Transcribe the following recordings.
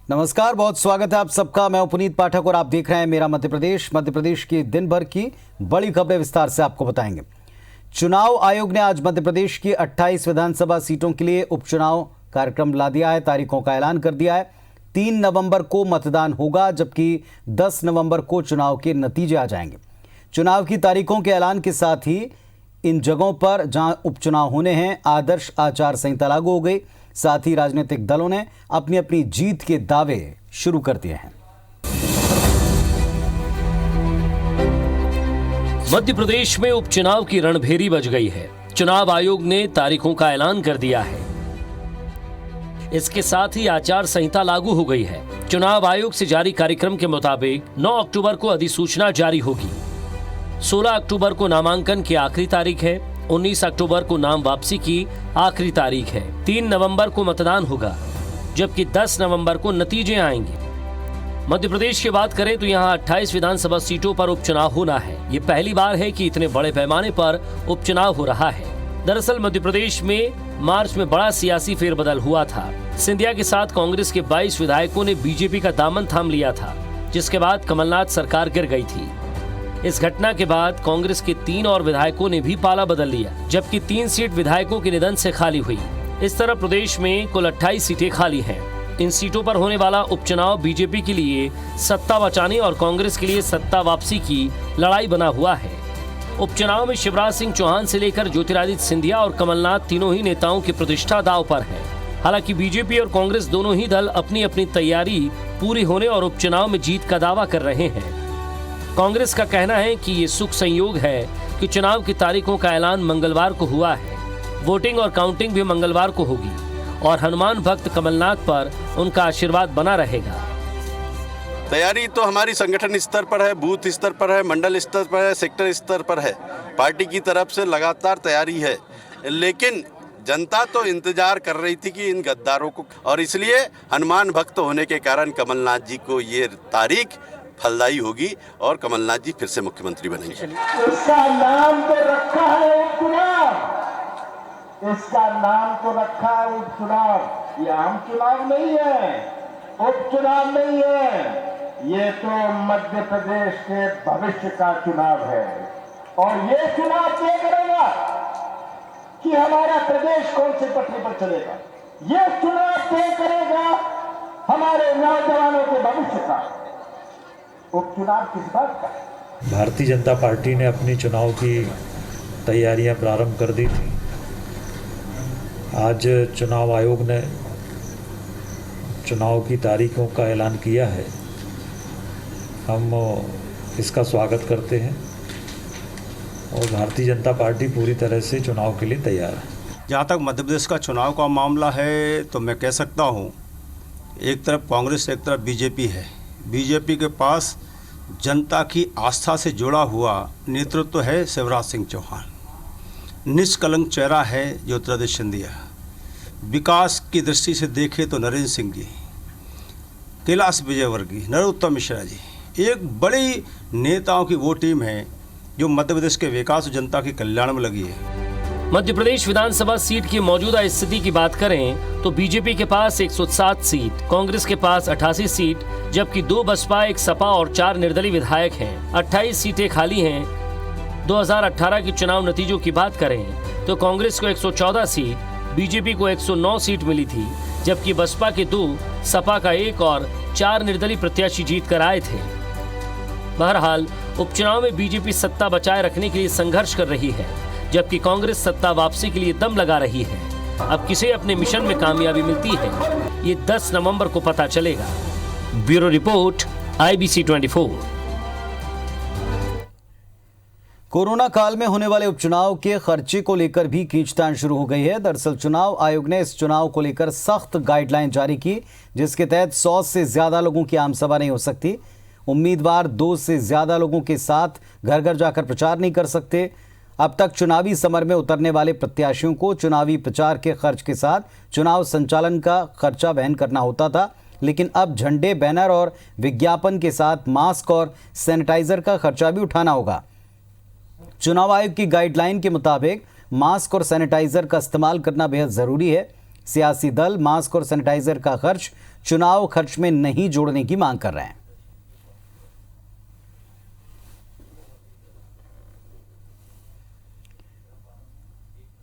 नमस्कार, बहुत स्वागत है आप सबका। मैं पुनीत पाठक और आप देख रहे हैं मेरा मध्य प्रदेश। मध्य प्रदेश की दिन भर की बड़ी खबरें विस्तार से आपको बताएंगे। चुनाव आयोग ने आज मध्य प्रदेश की 28 विधानसभा सीटों के लिए उपचुनाव कार्यक्रम ला दिया है। तारीखों का ऐलान कर दिया है। 3 नवंबर को मतदान होगा, जबकि 10 नवंबर को चुनाव के नतीजे आ जाएंगे। चुनाव की तारीखों के ऐलान के साथ ही इन जगहों पर जहां उपचुनाव होने हैं, आदर्श आचार संहिता लागू हो गई। साथ ही राजनीतिक दलों ने अपनी अपनी जीत के दावे शुरू कर दिए हैं। मध्य प्रदेश में उपचुनाव की रणभेरी बज गई है। चुनाव आयोग ने तारीखों का ऐलान कर दिया है। इसके साथ ही आचार संहिता लागू हो गई है। चुनाव आयोग से जारी कार्यक्रम के मुताबिक 9 अक्टूबर को अधिसूचना जारी होगी। 16 अक्टूबर को नामांकन की आखिरी तारीख है। 19 अक्टूबर को नाम वापसी की आखिरी तारीख है। 3 नवंबर को मतदान होगा, जबकि 10 नवंबर को नतीजे आएंगे। मध्य प्रदेश की बात करें तो यहाँ 28 विधानसभा सीटों पर उपचुनाव होना है। ये पहली बार है कि इतने बड़े पैमाने पर उपचुनाव हो रहा है। दरअसल मध्य प्रदेश में मार्च में बड़ा सियासी फेरबदल हुआ था। सिंधिया के साथ कांग्रेस के 22 विधायकों ने बीजेपी का दामन थाम लिया था, जिसके बाद कमलनाथ सरकार गिर गई थी। इस घटना के बाद कांग्रेस के 3 और विधायकों ने भी पाला बदल लिया, जबकि 3 सीट विधायकों के निधन से खाली हुई। इस तरह प्रदेश में कुल 28 सीटें खाली हैं। इन सीटों पर होने वाला उपचुनाव बीजेपी के लिए सत्ता बचाने और कांग्रेस के लिए सत्ता वापसी की लड़ाई बना हुआ है। उपचुनाव में शिवराज सिंह चौहान से लेकर ज्योतिरादित्य सिंधिया और कमलनाथ तीनों ही नेताओं की प्रतिष्ठा दांव पर है। हालांकि बीजेपी और कांग्रेस दोनों ही दल अपनी अपनी तैयारी पूरी होने और उपचुनाव में जीत का दावा कर रहे हैं। कांग्रेस का कहना है कि ये सुख संयोग है कि चुनाव की तारीखों का ऐलान मंगलवार को हुआ है। वोटिंग और काउंटिंग भी मंगलवार को होगी और हनुमान भक्त कमलनाथ पर उनका आशीर्वाद बना रहेगा। तैयारी तो हमारी संगठन स्तर पर है, बूथ स्तर पर है, मंडल स्तर पर है, सेक्टर स्तर पर है। पार्टी की तरफ से लगातार तैयारी है, लेकिन जनता तो इंतजार कर रही थी कि इन गद्दारों को, और इसलिए हनुमान भक्त होने के कारण कमलनाथ जी को ये तारीख फलदायी होगी और कमलनाथ जी फिर से मुख्यमंत्री बनेंगे। इसका नाम तो रखा है उपचुनाव, इसका नाम तो रखा है उपचुनाव। ये आम चुनाव नहीं है, उपचुनाव नहीं है, ये तो मध्य प्रदेश के भविष्य का चुनाव है। और ये चुनाव तय करेगा कि हमारा प्रदेश कौन से पटरी पर चलेगा। ये चुनाव तय करेगा हमारे नौजवानों के भविष्य का। उपचुनाव किस बात का? भारतीय जनता पार्टी ने अपनी चुनाव की तैयारियां प्रारंभ कर दी थी। आज चुनाव आयोग ने चुनाव की तारीखों का ऐलान किया है। हम इसका स्वागत करते हैं और भारतीय जनता पार्टी पूरी तरह से चुनाव के लिए तैयार है। जहाँ तक मध्य प्रदेश का चुनाव का मामला है तो मैं कह सकता हूँ, एक तरफ कांग्रेस, एक तरफ बीजेपी है। बीजेपी के पास जनता की आस्था से जुड़ा हुआ नेतृत्व है शिवराज सिंह चौहान, निष्कलंक चेहरा है ज्योतिरादित्य सिंधिया, विकास की दृष्टि से देखें तो नरेंद्र सिंह जी, कैलाश विजयवर्गीय, नरोत्तम मिश्रा जी, एक बड़ी नेताओं की वो टीम है जो मध्य प्रदेश के विकास और जनता के कल्याण में लगी है। मध्य प्रदेश विधानसभा सीट की मौजूदा स्थिति की बात करें तो बीजेपी के पास 107 सीट, कांग्रेस के पास 88 सीट, जबकि 2 बसपा, 1 सपा और 4 निर्दलीय विधायक हैं। 28 सीटें खाली हैं। 2018 के चुनाव नतीजों की बात करें तो कांग्रेस को 114 सीट, बीजेपी को 109 सीट मिली थी, जबकि बसपा के 2, सपा का 1 और 4 निर्दलीय प्रत्याशी जीत कर आए थे। बहरहाल उपचुनाव में बीजेपी सत्ता बचाए रखने के लिए संघर्ष कर रही है, जबकि कांग्रेस सत्ता वापसी के लिए दम लगा रही है। अब किसे अपने मिशन में कामयाबी मिलती है, ये 10 नवंबर को पता चलेगा। Bureau report, IBC 24। कोरोना काल में होने वाले उपचुनाव के खर्चे को लेकर भी खींचतान शुरू हो गई है। दरअसल चुनाव आयोग ने इस चुनाव को लेकर सख्त गाइडलाइन जारी की, जिसके तहत 100 से ज्यादा लोगों की आम सभा नहीं हो सकती। उम्मीदवार 2 से ज्यादा लोगों के साथ घर घर जाकर प्रचार नहीं कर सकते। अब तक चुनावी समर में उतरने वाले प्रत्याशियों को चुनावी प्रचार के खर्च के साथ चुनाव संचालन का खर्चा वहन करना होता था, लेकिन अब झंडे, बैनर और विज्ञापन के साथ मास्क और सैनिटाइजर का खर्चा भी उठाना होगा। चुनाव आयोग की गाइडलाइन के मुताबिक मास्क और सैनिटाइजर का इस्तेमाल करना बेहद जरूरी है। सियासी दल मास्क और सैनिटाइजर का खर्च चुनाव खर्च में नहीं जोड़ने की मांग कर रहे हैं।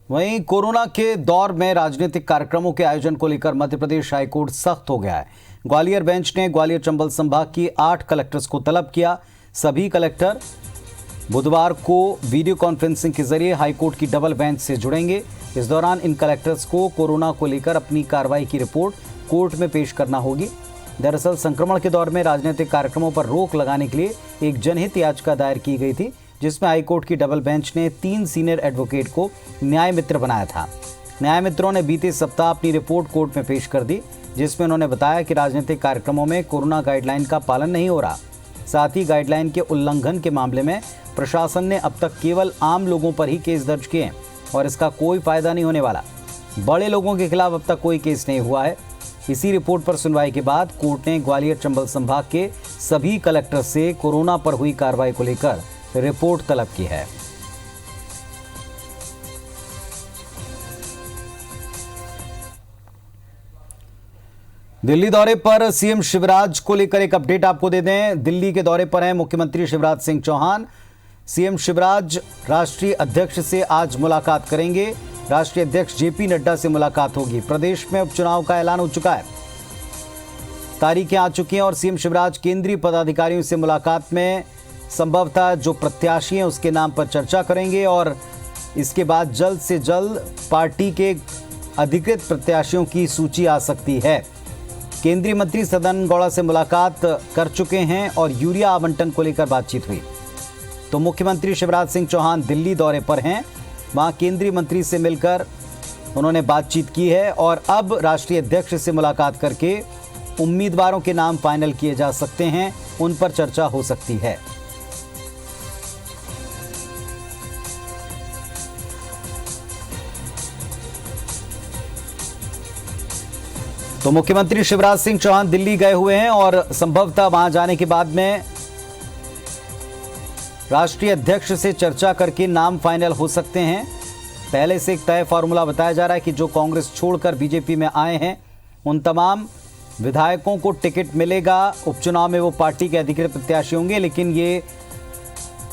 वहीं कोरोना के दौर में राजनीतिक कार्यक्रमों के आयोजन को लेकर मध्य प्रदेश हाईकोर्ट सख्त हो गया है। ग्वालियर बेंच ने ग्वालियर चंबल संभाग की 8 कलेक्टर्स को तलब किया। सभी कलेक्टर बुधवार को वीडियो कॉन्फ्रेंसिंग के जरिए हाईकोर्ट की डबल बेंच से जुड़ेंगे। इस दौरान इन कलेक्टर्स को कोरोना को लेकर अपनी कार्रवाई की रिपोर्ट कोर्ट में पेश करना होगी। दरअसल संक्रमण के दौर में राजनीतिक कार्यक्रमों पर रोक लगाने के लिए एक जनहित याचिका दायर की गई थी, जिसमें हाईकोर्ट की डबल बेंच ने 3 सीनियर एडवोकेट को न्याय मित्र बनाया था। न्याय मित्रों ने बीते सप्ताह अपनी रिपोर्ट कोर्ट में पेश कर दी, जिसमें उन्होंने बताया कि राजनीतिक कार्यक्रमों में कोरोना गाइडलाइन का पालन नहीं हो रहा। साथ ही गाइडलाइन के उल्लंघन के मामले में प्रशासन ने अब तक केवल आम लोगों पर ही केस दर्ज किए हैं और इसका कोई फायदा नहीं होने वाला। बड़े लोगों के खिलाफ अब तक कोई केस नहीं हुआ है। इसी रिपोर्ट पर सुनवाई के बाद कोर्ट ने ग्वालियर चंबल संभाग के सभी कलेक्टर से कोरोना पर हुई कार्रवाई को लेकर रिपोर्ट तलब की है। दिल्ली दौरे पर सीएम शिवराज को लेकर एक अपडेट आपको दे दें। दिल्ली के दौरे पर हैं मुख्यमंत्री शिवराज सिंह चौहान। सीएम शिवराज राष्ट्रीय अध्यक्ष से आज मुलाकात करेंगे। राष्ट्रीय अध्यक्ष जेपी नड्डा से मुलाकात होगी। प्रदेश में उपचुनाव का ऐलान हो चुका है, तारीखें आ चुकी हैं और सीएम शिवराज केंद्रीय पदाधिकारियों से मुलाकात में संभवतः जो प्रत्याशी हैं उसके नाम पर चर्चा करेंगे और इसके बाद जल्द से जल्द पार्टी के अधिकृत प्रत्याशियों की सूची आ सकती है। केंद्रीय मंत्री सदानंद गौड़ा से मुलाकात कर चुके हैं और यूरिया आवंटन को लेकर बातचीत हुई। तो मुख्यमंत्री शिवराज सिंह चौहान दिल्ली दौरे पर हैं, वहां केंद्रीय मंत्री से मिलकर उन्होंने बातचीत की है और अब राष्ट्रीय अध्यक्ष से मुलाकात करके उम्मीदवारों के नाम फाइनल किए जा सकते हैं, उन पर चर्चा हो सकती है। तो मुख्यमंत्री शिवराज सिंह चौहान दिल्ली गए हुए हैं और संभवतः वहां जाने के बाद में राष्ट्रीय अध्यक्ष से चर्चा करके नाम फाइनल हो सकते हैं। पहले से एक तय फार्मूला बताया जा रहा है कि जो कांग्रेस छोड़कर बीजेपी में आए हैं उन तमाम विधायकों को टिकट मिलेगा। उपचुनाव में वो पार्टी के अधिकृत प्रत्याशी होंगे, लेकिन ये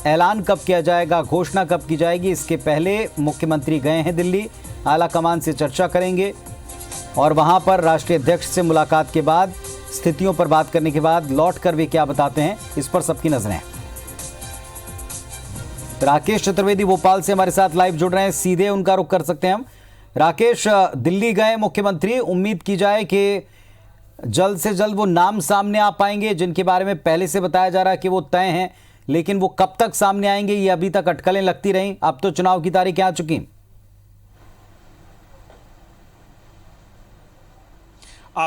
ऐलान कब किया जाएगा, घोषणा कब की जाएगी, इसके पहले मुख्यमंत्री गए हैं दिल्ली। आला कमान से चर्चा करेंगे और वहां पर राष्ट्रीय अध्यक्ष से मुलाकात के बाद स्थितियों पर बात करने के बाद लौटकर वे क्या बताते हैं, इस पर सबकी नजरें हैं। राकेश चतुर्वेदी भोपाल से हमारे साथ लाइव जुड़ रहे हैं, सीधे उनका रुख कर सकते हैं हम। राकेश, दिल्ली गए मुख्यमंत्री, उम्मीद की जाए कि जल्द से जल्द वो नाम सामने आ पाएंगे जिनके बारे में पहले से बताया जा रहा है कि वो तय हैं, लेकिन वो कब तक सामने आएंगे ये अभी तक अटकलें लगती रहीं। अब तो चुनाव की तारीखें आ चुकी।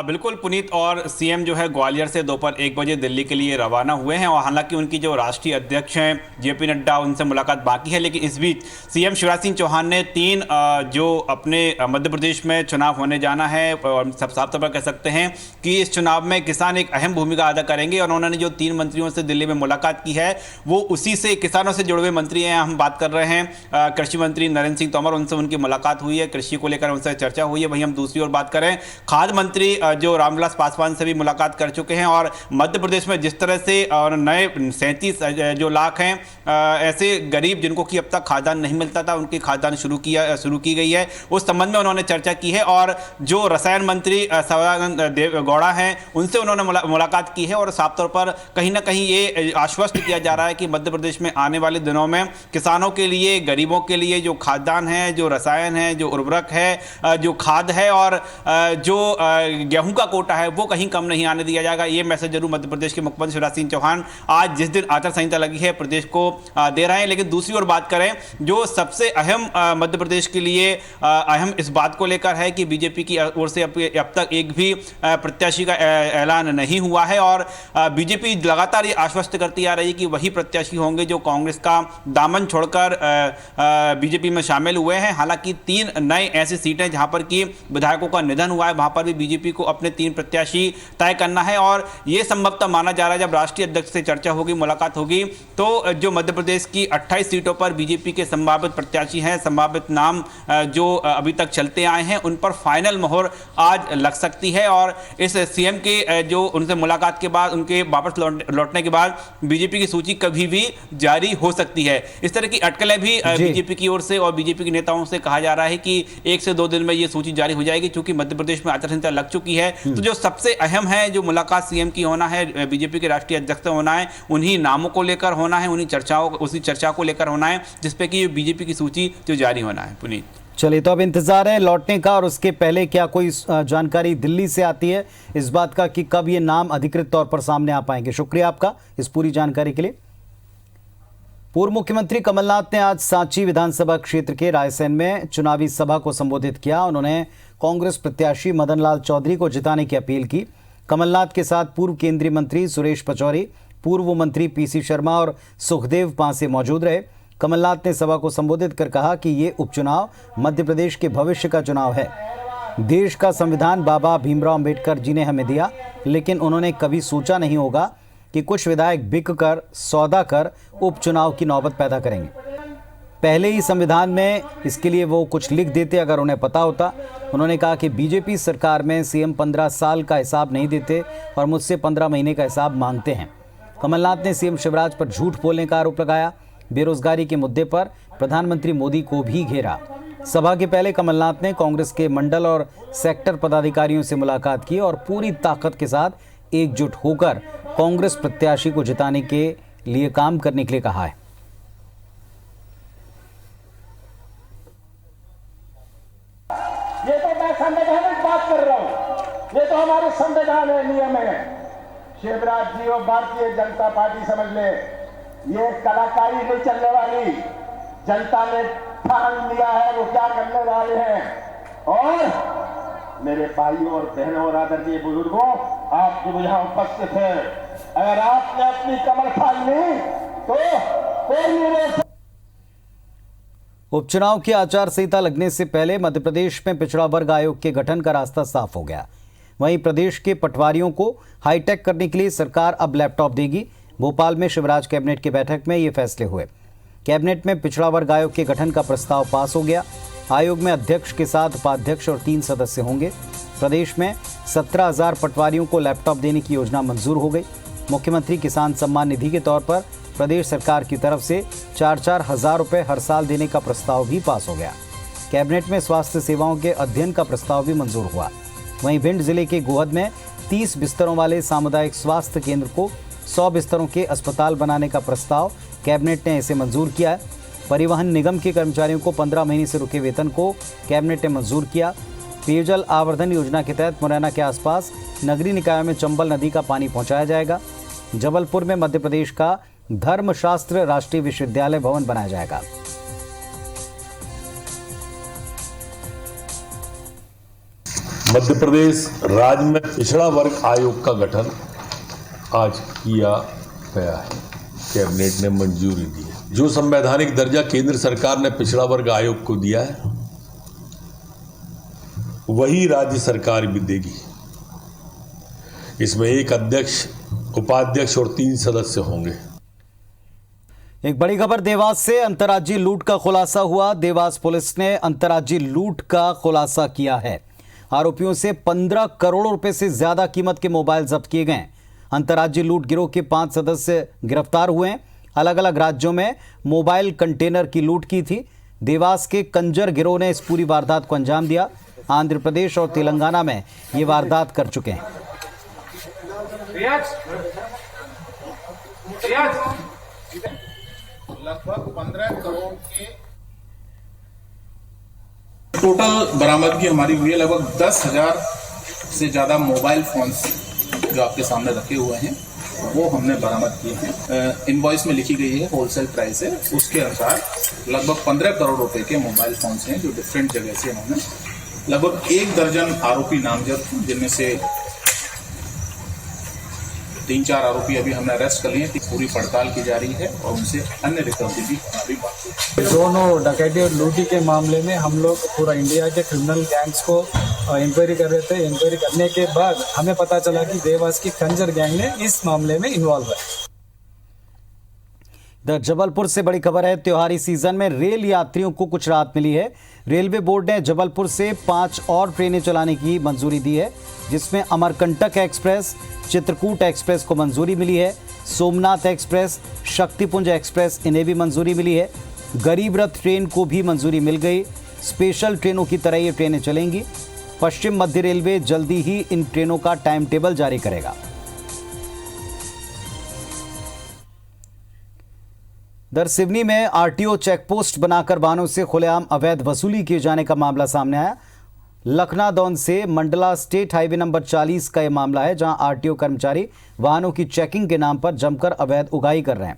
बिल्कुल पुनीत, और सीएम जो है ग्वालियर से दोपहर 1 बजे दिल्ली के लिए रवाना हुए हैं और हालांकि उनकी जो राष्ट्रीय अध्यक्ष हैं जेपी नड्डा, उनसे मुलाकात बाकी है। लेकिन इस बीच सीएम शिवराज सिंह चौहान ने 3 जो अपने मध्य प्रदेश में चुनाव होने जाना है और सब साफ तौर पर कह सकते हैं कि इस चुनाव में किसान एक अहम भूमिका अदा करेंगे और उन्होंने जो 3 मंत्रियों से दिल्ली में मुलाकात की है वो उसी से किसानों से जुड़े हुए मंत्री हैं। हम बात कर रहे हैं कृषि मंत्री नरेंद्र सिंह तोमर, उनसे उनकी मुलाकात हुई है, कृषि को लेकर उनसे चर्चा हुई है। वहीं हम दूसरी ओर बात करें खाद्य मंत्री जो रामविलास पासवान से भी मुलाकात कर चुके हैं और मध्य प्रदेश में जिस तरह से और नए 37 जो लाख हैं ऐसे गरीब जिनको कि अब तक खाद्यान्न नहीं मिलता था, उनकी खाद्यान्न शुरू की गई है, उस संबंध में उन्होंने चर्चा की है। और जो रसायन मंत्री सदानंद गौड़ा हैं उनसे उन्होंने मुलाकात की है और साफ तौर पर कहीं ना कहीं ये आश्वस्त किया जा रहा है कि मध्य प्रदेश में आने वाले दिनों में किसानों के लिए, गरीबों के लिए जो खाद्यान्न है, जो रसायन है, जो उर्वरक है, जो खाद है और जो गेहूं का कोटा है वो कहीं कम नहीं आने दिया जाएगा। ये मैसेज जरूर मध्य प्रदेश के मुख्यमंत्री शिवराज सिंह चौहान आज जिस दिन आचार संहिता लगी है प्रदेश को दे रहे हैं। लेकिन दूसरी ओर बात करें, जो सबसे अहम मध्य प्रदेश के लिए अहम इस बात को लेकर है कि बीजेपी की ओर से अब तक एक भी प्रत्याशी का ऐलान नहीं हुआ है और बीजेपी लगातार ये आश्वस्त करती आ रही है कि वही प्रत्याशी होंगे जो कांग्रेस का दामन छोड़कर बीजेपी में शामिल हुए हैं। हालांकि 3 नए ऐसी सीटें जहां पर कि विधायकों का निधन हुआ है, वहां पर भी बीजेपी बीजेपी को अपने 3 प्रत्याशी तय करना है। और ये संभवतः माना जा रहा है जब राष्ट्रीय अध्यक्ष से चर्चा होगी, मुलाकात होगी, तो जो मध्य प्रदेश की 28 सीटों पर बीजेपी के संभावित प्रत्याशी हैं, संभावित नाम जो अभी तक चलते आए हैं, उन पर फाइनल मोहर आज लग सकती है। और इस सीएम के जो उनसे मुलाकात के बाद, उनके वापस लौटने के बाद बीजेपी की सूची कभी भी जारी हो सकती है। इस तरह की अटकलें भी बीजेपी की ओर से और बीजेपी के नेताओं से कहा जा रहा है कि 1 से 2 दिन में ये सूची जारी हो जाएगी, क्योंकि मध्य प्रदेश में आचार संहिता लग चुकी है। तो जो सबसे अहम है, जो मुलाकात सीएम की होना है, बीजेपी के राष्ट्रीय अध्यक्ष से होना है, उन्हीं नामों को लेकर होना है, उसी चर्चा को लेकर होना है, जिसपे कि बीजेपी की सूची जो जारी होना है। पुनीत, चलिए, तो अब इंतजार है लौटने का, और उसके पहले क्या कोई जानकारी दिल्ली से आती है इस बात का कि कब ये नाम अधिकृत तौर पर सामने आ पाएंगे। शुक्रिया आपका इस पूरी जानकारी के लिए। पूर्व मुख्यमंत्री कमलनाथ ने आज सांची विधानसभा क्षेत्र के रायसेन में चुनावी सभा को संबोधित किया। उन्होंने कांग्रेस प्रत्याशी मदन लाल चौधरी को जिताने की अपील की। कमलनाथ के साथ पूर्व केंद्रीय मंत्री सुरेश पचौरी, पूर्व मंत्री पीसी शर्मा और सुखदेव पांसे मौजूद रहे। कमलनाथ ने सभा को संबोधित कर कहा कि ये उपचुनाव मध्य प्रदेश के भविष्य का चुनाव है। देश का संविधान बाबा भीमराव अंबेडकर जी ने हमें दिया, लेकिन उन्होंने कभी सोचा नहीं होगा कि कुछ विधायक बिक कर, सौदा कर उपचुनाव की नौबत पैदा करेंगे। पहले ही संविधान में इसके लिए वो कुछ लिख देते अगर उन्हें पता होता। उन्होंने कहा कि बीजेपी सरकार में सीएम 15 साल का हिसाब नहीं देते और मुझसे 15 महीने का हिसाब मांगते हैं। कमलनाथ ने सीएम शिवराज पर झूठ बोलने का आरोप लगाया। बेरोजगारी के मुद्दे पर प्रधानमंत्री मोदी को भी घेरा। सभा के पहले कमलनाथ ने कांग्रेस के मंडल और सेक्टर पदाधिकारियों से मुलाकात की और पूरी ताकत के साथ एकजुट होकर कांग्रेस प्रत्याशी को जिताने के लिए काम करने के लिए कहा है। ये तो मैं संवैधानिक बात कर रहा हूं, ये तो हमारे संविधान है, नियम है। शिवराज जी और भारतीय जनता पार्टी समझ ले, ये कलाकारी नहीं चलने वाली। जनता ने ठान लिया है वो क्या करने वाले हैं। और मेरे भाइयों और बहनों और आदरणीय बुजुर्गों, आप जो यहाँ उपस्थित हैं, अगर आपने अपनी कमर थाम ली तो कोई नहीं रोक। उपचुनाव की आचार संहिता लगने से पहले मध्य प्रदेश में पिछड़ा वर्ग आयोग के गठन का रास्ता साफ हो गया। वहीं प्रदेश के पटवारियों को हाईटेक करने के लिए सरकार अब लैपटॉप देगी। भोपाल में शिवराज कैबिनेट की बैठक में ये फैसले हुए। कैबिनेट में पिछड़ा वर्ग आयोग के गठन का प्रस्ताव पास हो गया। आयोग में अध्यक्ष के साथ उपाध्यक्ष और 3 सदस्य होंगे। प्रदेश में 17,000 पटवारियों को लैपटॉप देने की योजना मंजूर हो गई। मुख्यमंत्री किसान सम्मान निधि के तौर पर प्रदेश सरकार की तरफ से 4-4 हज़ार रुपये हर साल देने का प्रस्ताव भी पास हो गया। कैबिनेट में स्वास्थ्य सेवाओं के अध्ययन का प्रस्ताव भी मंजूर हुआ। वहीं भिंड जिले के गोहद में 30 बिस्तरों वाले सामुदायिक स्वास्थ्य केंद्र को 100 बिस्तरों के अस्पताल बनाने का प्रस्ताव कैबिनेट ने इसे मंजूर किया है। परिवहन निगम के कर्मचारियों को 15 महीने से रुके वेतन को कैबिनेट ने मंजूर किया। पेयजल आवर्धन योजना के तहत मुरैना के आसपास नगरीय निकायों में चंबल नदी का पानी पहुंचाया जाएगा। जबलपुर में मध्य प्रदेश का धर्मशास्त्र राष्ट्रीय विश्वविद्यालय भवन बनाया जाएगा। मध्य प्रदेश राज्य में पिछड़ा वर्ग आयोग का गठन आज किया गया है। कैबिनेट ने मंजूरी दी है। जो संवैधानिक दर्जा केंद्र सरकार ने पिछड़ा वर्ग आयोग को दिया है, वही राज्य सरकार भी देगी। इसमें 1 अध्यक्ष, उपाध्यक्ष और 3 सदस्य होंगे। एक बड़ी खबर देवास से अंतर्राज्यीय लूट का खुलासा हुआ। देवास पुलिस ने अंतर्राज्यीय लूट का खुलासा किया है। आरोपियों से 15 करोड़ रुपए से ज्यादा कीमत के मोबाइल जब्त किए गए। अंतर्राज्यीय लूट गिरोह के 5 सदस्य गिरफ्तार हुए हैं। अलग अलग राज्यों में मोबाइल कंटेनर की लूट की थी। देवास के कंजर गिरोह ने इस पूरी वारदात को अंजाम दिया। आंध्र प्रदेश और तेलंगाना में ये वारदात कर चुके हैं। लगभग 15 करोड़ के टोटल बरामदगी हमारी हुई है। लगभग 10,000 से ज्यादा मोबाइल फोन्स जो आपके सामने रखे हुए हैं वो हमने बरामद किए हैं। इनवॉइस में लिखी गई है होलसेल प्राइस है, उसके अनुसार लगभग 15 करोड़ रुपए के मोबाइल फोन्स हैं जो डिफरेंट जगह से इन्होंने। लगभग 1 दर्जन आरोपी नामजद, जिनमें से 3-4 आरोपी अभी हमने अरेस्ट कर लिए हैं। पूरी पड़ताल की जा रही है और उनसे अन्य रिकवरी भी हमारी बाकी है। दोनों डकैती और लूटी के मामले में हम लोग पूरा इंडिया के क्रिमिनल गैंग्स को इंक्वायरी कर रहे थे। इंक्वायरी करने के बाद हमें पता चला कि देवास की खंजर गैंग ने इस मामले में इन्वॉल्व है। इधर जबलपुर से बड़ी खबर है। त्योहारी सीजन में रेल यात्रियों को कुछ राहत मिली है। रेलवे बोर्ड ने जबलपुर से 5 और ट्रेनें चलाने की मंजूरी दी है, जिसमें अमरकंटक एक्सप्रेस, चित्रकूट एक्सप्रेस को मंजूरी मिली है। सोमनाथ एक्सप्रेस, शक्तिपुंज एक्सप्रेस, इन्हें भी मंजूरी मिली है। गरीब रथ ट्रेन को भी मंजूरी मिल गई। स्पेशल ट्रेनों की तरह ये ट्रेनें चलेंगी। पश्चिम मध्य रेलवे जल्दी ही इन ट्रेनों का टाइम टेबल जारी करेगा। दर सिवनी में आरटीओ चेकपोस्ट बनाकर वाहनों से खुलेआम अवैध वसूली किए जाने का मामला सामने आया। लखनादौन से मंडला स्टेट हाईवे नंबर 40 का यह मामला है, जहां आरटीओ कर्मचारी वाहनों की चेकिंग के नाम पर जमकर अवैध उगाही कर रहे हैं।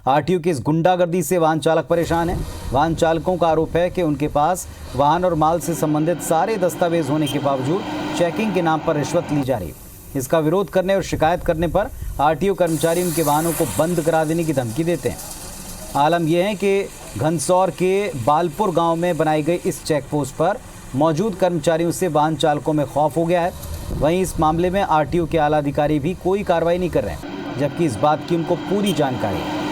आरटीओ की इस गुंडागर्दी से वाहन चालक परेशान है। वाहन चालकों का आरोप है कि उनके पास वाहन और माल से संबंधित सारे दस्तावेज होने के बावजूद चेकिंग के नाम पर रिश्वत ली जा रही है। इसका विरोध करने और शिकायत करने पर आरटीओ कर्मचारी उनके वाहनों को बंद करा देने की धमकी देते हैं। आलम यह है कि घनसौर के बालपुर गांव में बनाई गई इस चेक पोस्ट पर मौजूद कर्मचारियों से वाहन चालकों में खौफ हो गया है। वहीं इस मामले में आरटीओ के आला अधिकारी भी कोई कार्रवाई नहीं कर रहे हैं, जबकि इस बात की उनको पूरी जानकारी है।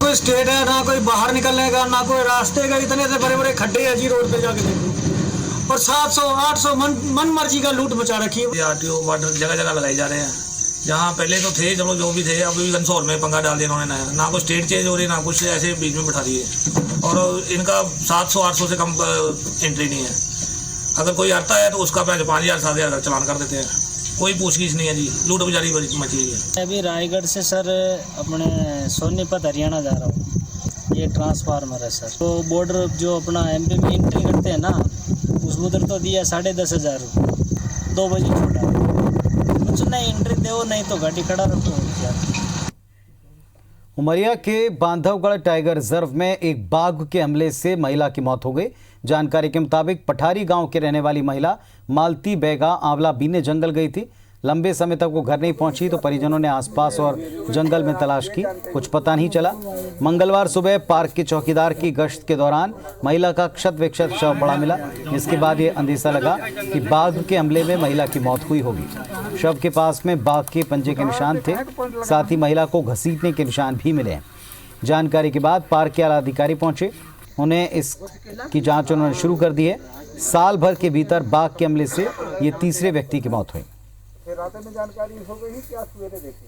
कोई स्टेट है ना, कोई बाहर निकलने ना कोई रास्ते का, इतने से बड़े बड़े खड्डे हैं जी रोड पे जाके देखो। और 700-800 मन मर्जी का लूट मचा रखी है। आरटीओ वार्ड जगह जगह लगाई जा रहे हैं। जहाँ पहले तो थे चलो जो भी थे, अभी घनसौर में पंगा डाल दिया इन्होंने नया। ना कोई स्टेट चेंज हो रही, ना कुछ, ऐसे बीच में बिठा दिए। और इनका 700-800 से कम एंट्री नहीं है। अगर कोई आता है तो उसका 5,000-7,000 का चालान कर देते हैं। कोई पूछगिछ नहीं है जी, लूट गुजारी मची हुई है। अभी रायगढ़ से सर अपने सोनीपत हरियाणा जा रहा हूँ। ये ट्रांसफार्मर है सर। तो बॉर्डर जो अपना एमपी में एंट्री करते हैं ना, उस उधर तो दिया 10,500 रुपये। 2 बजे छोड़ा, कुछ नहीं एंट्री दो, नहीं तो गाड़ी खड़ा रखो। उमरिया के बांधवगढ़ टाइगर रिजर्व में एक बाघ के हमले से महिला की मौत हो गई। जानकारी के मुताबिक पठारी गांव के रहने वाली महिला मालती बैगा आंवला बीने जंगल गई थी। लंबे समय तक वो घर नहीं पहुंची तो परिजनों ने आसपास और जंगल में तलाश की, कुछ पता नहीं चला। मंगलवार सुबह पार्क के चौकीदार की गश्त के दौरान महिला का क्षत विक्षत शव पड़ा मिला। इसके बाद ये अंदेशा लगा कि बाघ के हमले में महिला की मौत हुई होगी। शव के पास में बाघ के पंजे के निशान थे, साथ ही महिला को घसीटने के निशान भी मिले। जानकारी के बाद पार्क के आला अधिकारी पहुंचे, उन्हें इसकी जांच उन्होंने शुरू कर दी है। साल भर के भीतर बाघ के हमले से ये तीसरे व्यक्ति की मौत हुई। रात में जानकारी हो गई क्या सवेरे देखें।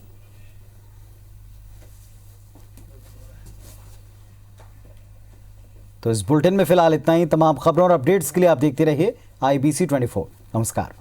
तो इस बुलेटिन में फिलहाल इतना ही। तमाम खबरों और अपडेट्स के लिए आप देखते रहिए IBC 24। नमस्कार।